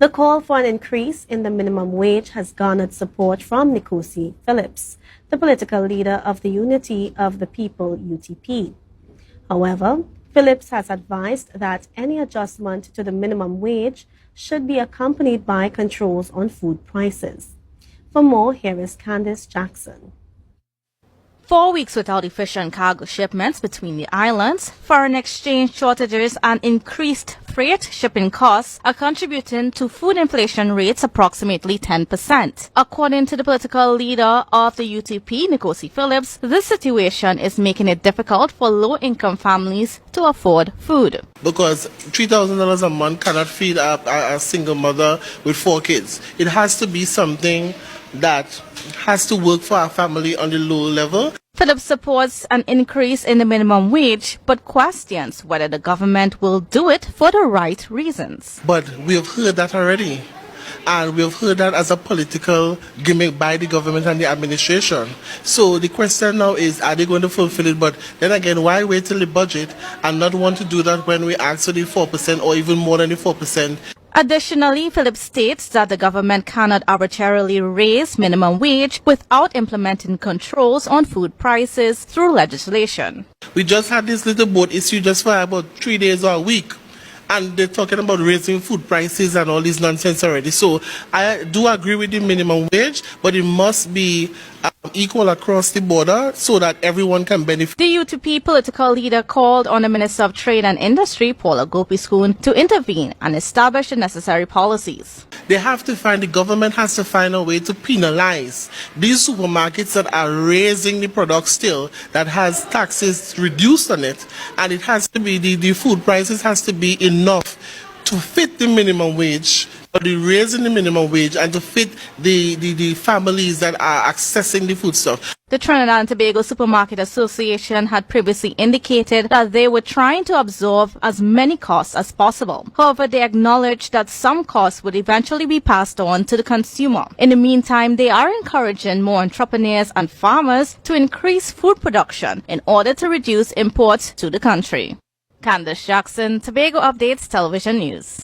The call for an increase in the minimum wage has garnered support from Nkosi Phillips, the political leader of the Unity of the People UTP. However, Phillips has advised that any adjustment to the minimum wage should be accompanied by controls on food prices. For more, here is Candice Jackson. 4 weeks without efficient cargo shipments between the islands, foreign exchange shortages and increased freight shipping costs are contributing to food inflation rates approximately 10%. According to the political leader of the UTP, Nkosi Phillips, this situation is making it difficult for low-income families to afford food. Because $3,000 a month cannot feed a single mother with 4 kids. It has to be something that has to work for our family on the low level. Phillips supports an increase in the minimum wage, but questions whether the government will do it for the right reasons. But we have heard that already. And we have heard that as a political gimmick by the government and the administration. So the question now is, are they going to fulfill it? But then again, why wait till the budget and not want to do that when we ask for the 4% or even more than the 4%? Additionally, Phillips states that the government cannot arbitrarily raise minimum wage without implementing controls on food prices through legislation. We just had this little boat issue just for about 3 days or a week. And they're talking about raising food prices and all this nonsense already. So I do agree with the minimum wage, but it must be equal across the border so that everyone can benefit. The UTP political leader called on the Minister of Trade and Industry, Paula Gopiskun, to intervene and establish the necessary policies. The government has to find a way to penalize these supermarkets that are raising the product still, that has taxes reduced on it, and it has to be, the food prices has to be enough to fit the minimum wage, or the raising the minimum wage, and to fit the families that are accessing the foodstuff. The Trinidad and Tobago Supermarket Association had previously indicated that they were trying to absorb as many costs as possible. However, they acknowledged that some costs would eventually be passed on to the consumer. In the meantime, they are encouraging more entrepreneurs and farmers to increase food production in order to reduce imports to the country. Candice Jackson, Tobago Updates Television News.